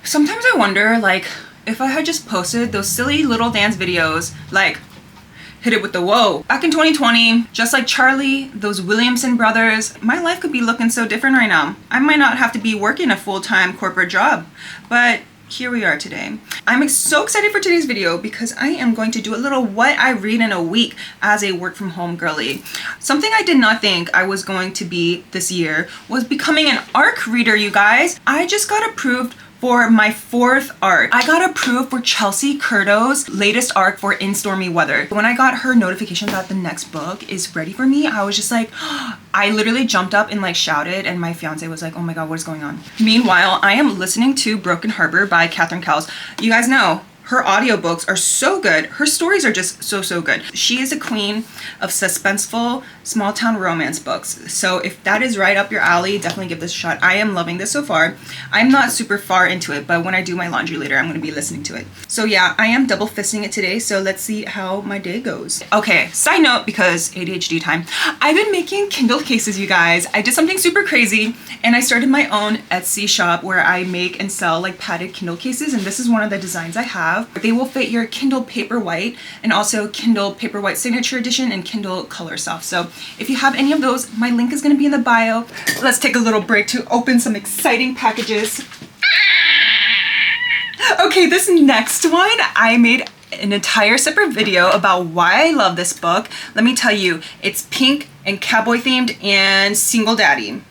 Sometimes I wonder, like, if I had just posted those silly little dance videos, like, hit it with the whoa. Back in 2020, just like Charlie, those Williamson brothers, my life could be looking so different right now. I might not have to be working a full-time corporate job, but here we are today. I'm so excited for today's video because I am going to do a little what I read in a week as a work from home girly. Something I did not think I was going to be this year was becoming an ARC reader, you guys. I just got approved for my 4th ARC. I got approved for Chelsea Curto's latest ARC for In Stormy Weather. When I got her notification that the next book is ready for me, I was just like, I literally jumped up and like shouted, and my fiance was like, oh my God, what is going on? Meanwhile, I am listening to Broken Harbor by Katherine Cowles. You guys know, her audiobooks are so good. Her stories are just so good. She is a queen of suspenseful small town romance books. So if that is right up your alley, definitely give this a shot. I am loving this so far. I'm not super far into it, but when I do my laundry later, I'm gonna be listening to it. So yeah, I am double fisting it today. So let's see how my day goes. Okay, side note, because ADHD time, I've been making Kindle cases, you guys. I did something super crazy and I started my own Etsy shop where I make and sell like padded Kindle cases. And this is one of the designs I have. They will fit your Kindle Paperwhite and also Kindle Paperwhite Signature Edition and Kindle Color Soft. So if you have any of those, my link is going to be in the bio. Let's take a little break to open some exciting packages. Okay, this next one, I made an entire separate video about why I love this book. Let me tell you, it's pink and cowboy themed and single daddy.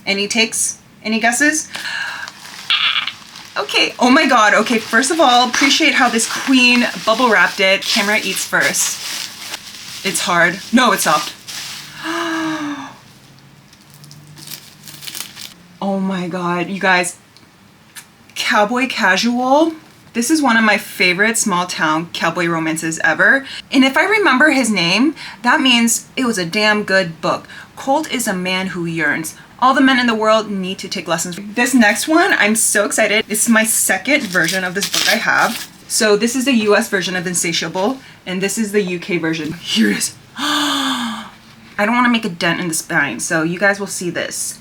Any takes? Any guesses? Okay, oh my God. Okay, first of all, appreciate how this queen bubble wrapped it. Camera eats first. It's hard. No, it's soft. Oh my God, you guys. Cowboy Casual. This is one of my favorite small town cowboy romances ever. And if I remember his name, that means it was a damn good book. Colt is a man who yearns. All the men in the world need to take lessons. This next one, I'm so excited. It's my second version of this book I have. So this is the US version of Insatiable, and this is the UK version. Here it is. I don't want to make a dent in the spine, so you guys will see this.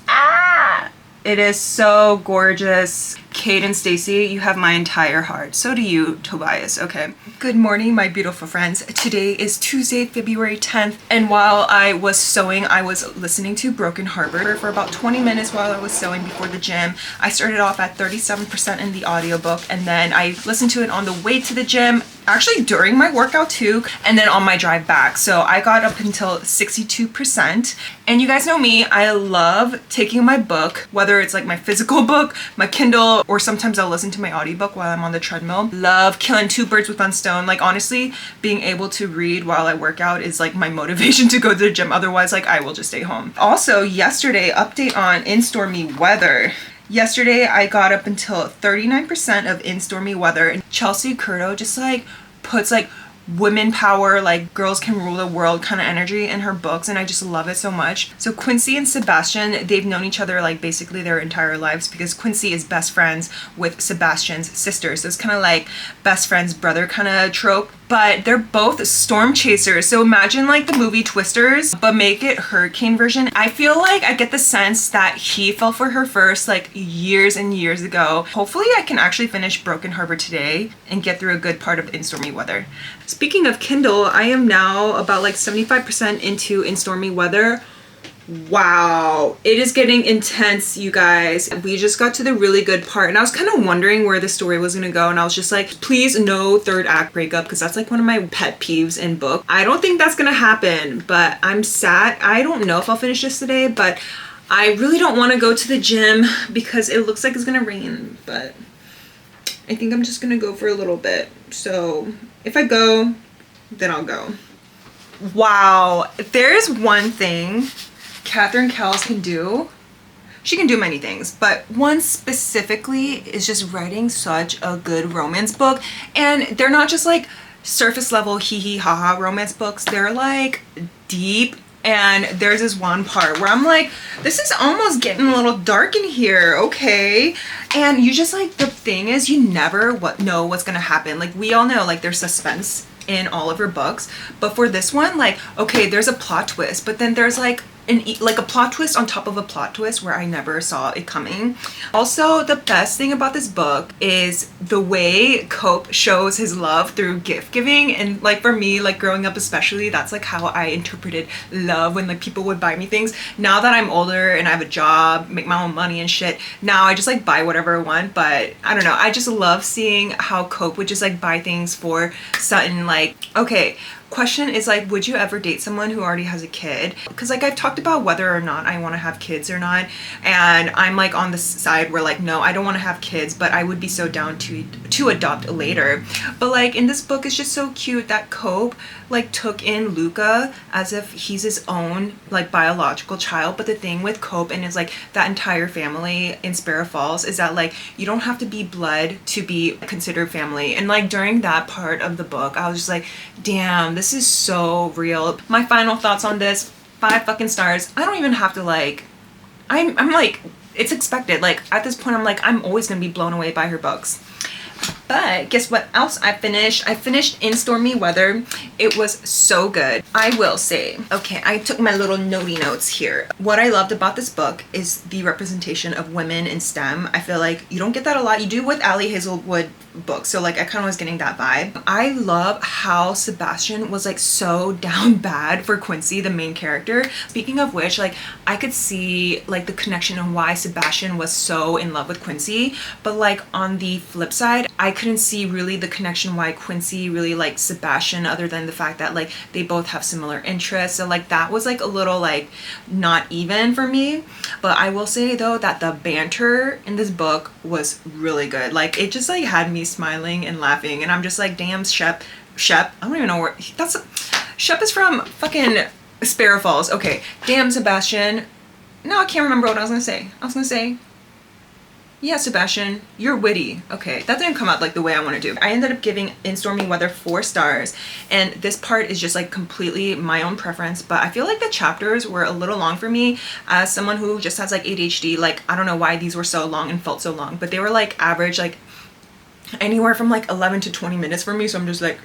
It is so gorgeous. Kate and Stacy, you have my entire heart. So do you, Tobias, okay? Good morning, my beautiful friends. Today is Tuesday, February 10th. And while I was sewing, I was listening to Broken Harbor for about 20 minutes while I was sewing before the gym. I started off at 37% in the audiobook, and then I listened to it on the way to the gym, actually during my workout too, and then on my drive back. So I got up until 62%. And you guys know me, I love taking my book, whether it's like my physical book, my Kindle, or sometimes I'll listen to my audiobook while I'm on the treadmill. Love killing 2 birds with one stone. Like honestly, being able to read while I work out is like my motivation to go to the gym. Otherwise, like I will just stay home. Also, yesterday, update on In Stormy Weather. Yesterday, I got up until 39% of In Stormy Weather, and Chelsea Curto just like puts like women power, like girls can rule the world kind of energy in her books, and I just love it so much. So Quincy and Sebastian, they've known each other like basically their entire lives because Quincy is best friends with Sebastian's sister. So it's kind of like best friend's brother kind of trope. But they're both storm chasers. So imagine like the movie Twisters, but make it hurricane version. I feel like I get the sense that he fell for her first like years and years ago. Hopefully I can actually finish Broken Harbor today and get through a good part of In Stormy Weather. Speaking of Kindle, I am now about like 75% into In Stormy Weather. Wow, it is getting intense, you guys. We just got to the really good part, and I was kind of wondering where the story was gonna go, and I was just like, please no third act breakup, because that's like one of my pet peeves in book. I don't think that's gonna happen, but I'm sad. I don't know if I'll finish this today, but I really don't want to go to the gym because it looks like it's gonna rain, but I think I'm just gonna go for a little bit. So if I go, then I'll go. Wow, if there's one thing Katherine Cowles can do, she can do many things, but one specifically is just writing such a good romance book. And they're not just like surface level hee hee ha ha romance books, they're like deep. And there's this one part where I'm like, this is almost getting a little dark in here, okay? And you just like, the thing is you never know what's gonna happen. Like we all know like there's suspense in all of her books, but for this one, like, okay, there's a plot twist, but then there's like like a plot twist on top of a plot twist where I never saw it coming. Also, the best thing about this book is the way Cope shows his love through gift giving. And like for me, like growing up especially, that's like how I interpreted love when like people would buy me things. Now that I'm older and I have a job, make my own money and shit, now I just like buy whatever I want. But I don't know, I just love seeing how Cope would just like buy things for Sutton. Like, okay, question is like, would you ever date someone who already has a kid? Because like I've talked about whether or not I want to have kids or not, and I'm like on the side where like, no, I don't want to have kids, but I would be so down to adopt later. But like in this book, it's just so cute that Cope like took in Luca as if he's his own like biological child. But the thing with Cope and is like that entire family in Sparrow Falls is that like you don't have to be blood to be considered family. And like during that part of the book, I was just like, damn, this is so real. My final thoughts on this: 5 fucking stars. I don't even have to like, I'm like, it's expected. Like at this point, I'm like, I'm always gonna be blown away by her books. But guess what else I finished? I finished In Stormy Weather. It was so good. I will say, okay, I took my little notey notes here. What I loved about this book is the representation of women in STEM. I feel like you don't get that a lot. You do with Ali Hazelwood books, so like I kind of was getting that vibe. I love how Sebastian was like so down bad for Quincy, the main character. Speaking of which, like I could see like the connection and why Sebastian was so in love with Quincy, but like on the flip side, I couldn't see really the connection why Quincy really liked Sebastian, other than the fact that like they both have similar interests. So like that was like a little like not even for me. But I will say though that the banter in this book was really good. Like it just like had me smiling and laughing, and I'm just like, damn, Shep, I don't even know where that's. Shep is from fucking Sparrow Falls. Okay, damn, Sebastian. No, I can't remember what I was gonna say. Yeah, Sebastian, you're witty. Okay, that didn't come out like the way I want to do. I ended up giving In Stormy Weather 4 stars, and this part is just like completely my own preference, but I feel like the chapters were a little long for me as someone who just has like ADHD. Like I don't know why these were so long and felt so long, but they were like average, like anywhere from like 11 to 20 minutes for me, so I'm just like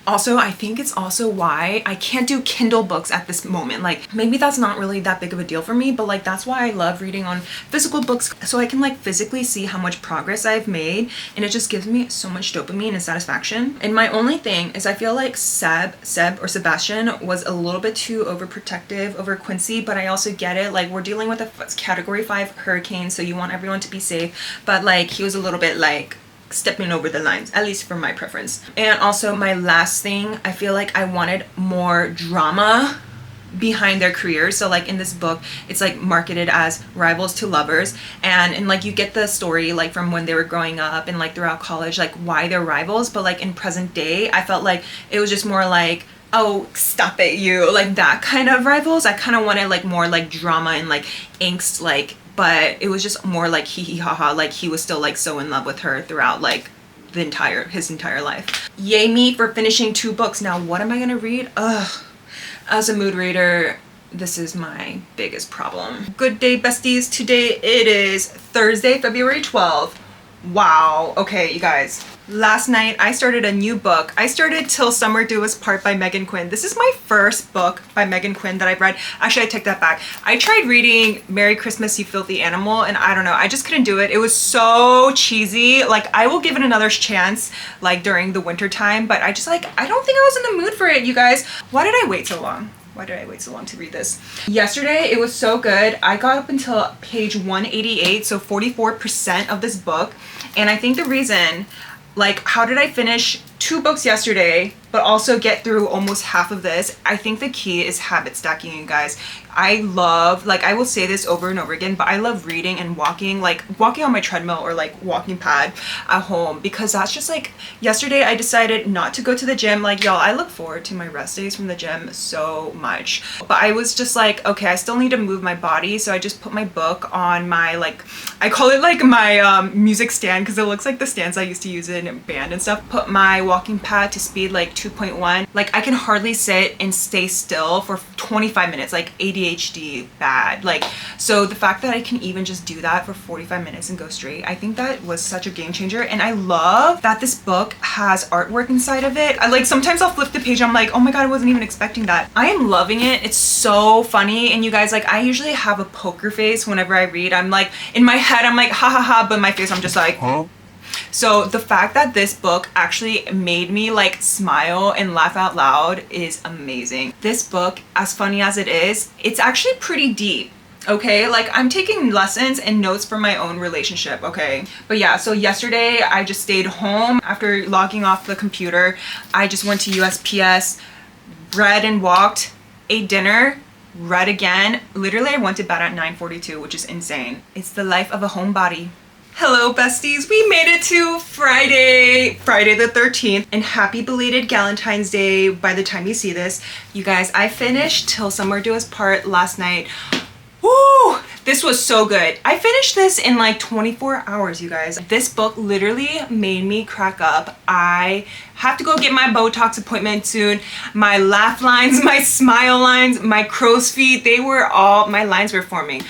Also, I think it's also why I can't do Kindle books at this moment. Like maybe that's not really that big of a deal for me, but like that's why I love reading on physical books, so I can like physically see how much progress I've made, and it just gives me so much dopamine and satisfaction. And my only thing is I feel like Seb or Sebastian was a little bit too overprotective over Quincy, but I also get it. Like we're dealing with a category 5 hurricane, so you want everyone to be safe, but like he was a little bit like stepping over the lines, at least for my preference. And also my last thing, I feel like I wanted more drama behind their careers. So like in this book, it's like marketed as rivals to lovers, and like you get the story like from when they were growing up and like throughout college, like why they're rivals. But like in present day, I felt like it was just more like, oh, stop it, you, like that kind of rivals. I kind of wanted like more like drama and like angst, like, but it was just more like hee hee ha ha, like he was still like so in love with her throughout like his entire life. Yay me for finishing 2 books. Now what am I gonna read? Ugh, as a mood reader, this is my biggest problem. Good day, besties. Today it is Thursday, February 12th. Wow. Okay, you guys. Last night I started a new book. I started Till Summer Do Us Part by Megan Quinn. This is my first book by Megan Quinn that I've read. Actually, I take that back. I tried reading Merry Christmas, You Filthy Animal, and I don't know, I just couldn't do it. It was so cheesy. Like I will give it another chance like during the winter time, but I just like, I don't think I was in the mood for it, you guys. Why did I wait so long? Why did I wait so long to read this? Yesterday, it was so good. I got up until page 188, so 44% of this book. And I think the reason, like, how did I finish 2 books yesterday, but also get through almost half of this? I think the key is habit stacking, you guys. I love, like, I will say this over and over again, but I love reading and walking, like walking on my treadmill or like walking pad at home, because that's just like, yesterday I decided not to go to the gym. Like, y'all, I look forward to my rest days from the gym so much, but I was just like, okay, I still need to move my body, so I just put my book on my, like, I call it like my music stand, because it looks like the stands I used to use in band and stuff. Put my walking pad to speed like 2.1. Like I can hardly sit and stay still for 25 minutes, like ADHD bad. Like, so the fact that I can even just do that for 45 minutes and go straight, I think that was such a game changer. And I love that this book has artwork inside of it. I like, sometimes I'll flip the page, I'm like, oh my God, I wasn't even expecting that. I am loving it. It's so funny. And you guys, like, I usually have a poker face whenever I read. I'm like, in my head, I'm like, ha ha ha, but in my face, I'm just like, huh? So the fact that this book actually made me like smile and laugh out loud is amazing. This book, as funny as it is, it's actually pretty deep. Okay, like I'm taking lessons and notes from my own relationship, okay? But yeah, so yesterday I just stayed home after logging off the computer. I just went to USPS, read and walked, ate dinner, read again. Literally, I went to bed at 9:42, which is insane. It's the life of a homebody. Hello besties, we made it to Friday the 13th, and happy belated Galentine's Day by the time you see this. You guys, I finished Till Somewhere Do Us Part last night. Woo! This was so good. I finished this in like 24 hours, you guys. This book literally made me crack up. I have to go get my Botox appointment soon. My laugh lines, my smile lines, my crow's feet, my lines were forming.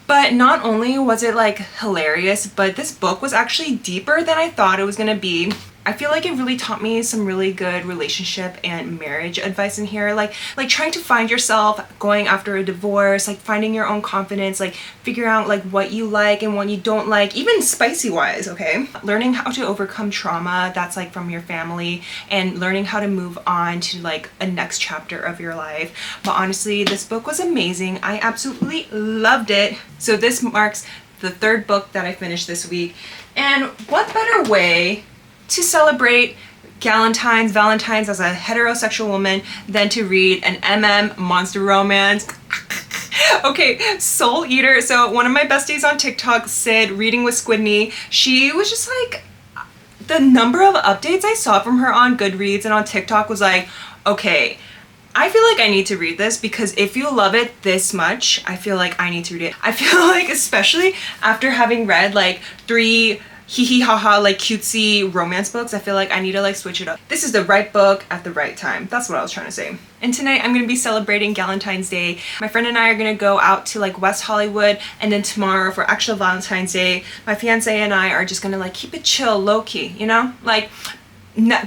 But not only was it like hilarious, but this book was actually deeper than I thought it was gonna be. I feel like it really taught me some really good relationship and marriage advice in here. Like trying to find yourself, going after a divorce, like finding your own confidence, like figuring out like what you like and what you don't like, even spicy wise, okay? Learning how to overcome trauma that's like from your family and learning how to move on to like a next chapter of your life. But honestly, this book was amazing. I absolutely loved it. So this marks the third book that I finished this week. And what better way to celebrate Valentine's as a heterosexual woman than to read an monster romance. Okay, Soul Eater. So one of my besties on TikTok, Sid, Reading with Squidney, she was just like, the number of updates I saw from her on Goodreads and on TikTok was like, okay, I feel like I need to read this, because if you love it this much, I feel like I need to read it. I feel like, especially after having read like 3 hee haha like cutesy romance books, I feel like I need to like switch it up. This is the right book at the right time. That's what I was trying to say. And tonight I'm gonna be celebrating Galentine's Day. My friend and I are gonna go out to like West Hollywood, and then tomorrow for actual Valentine's Day, my fiance and I are just gonna like keep it chill, low-key, you know? Like,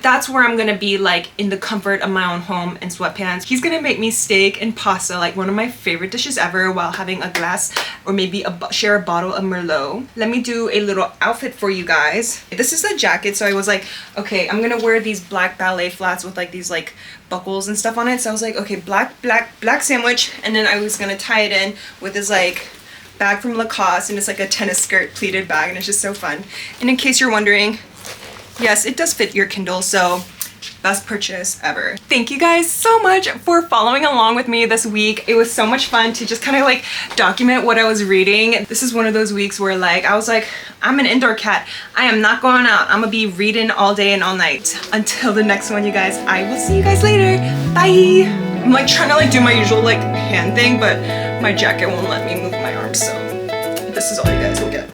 that's where I'm gonna be like in the comfort of my own home in sweatpants. He's gonna make me steak and pasta, like one of my favorite dishes ever, while having a glass or maybe share a bottle of Merlot. Let me do a little outfit for you guys. This is the jacket, so I was like, okay, I'm gonna wear these black ballet flats with like these like buckles and stuff on it. So I was like, okay, black sandwich, and then I was gonna tie it in with this like bag from Lacoste, and it's like a tennis skirt pleated bag, and it's just so fun. And in case you're wondering, yes, it does fit your Kindle, so best purchase ever. Thank you guys so much for following along with me this week. It was so much fun to just kind of like document what I was reading. This is one of those weeks where like, I was like, I'm an indoor cat. I am not going out. I'm gonna be reading all day and all night. Until the next one, you guys, I will see you guys later. Bye. I'm like trying to like do my usual like hand thing, but my jacket won't let me move my arms, so this is all you guys will get.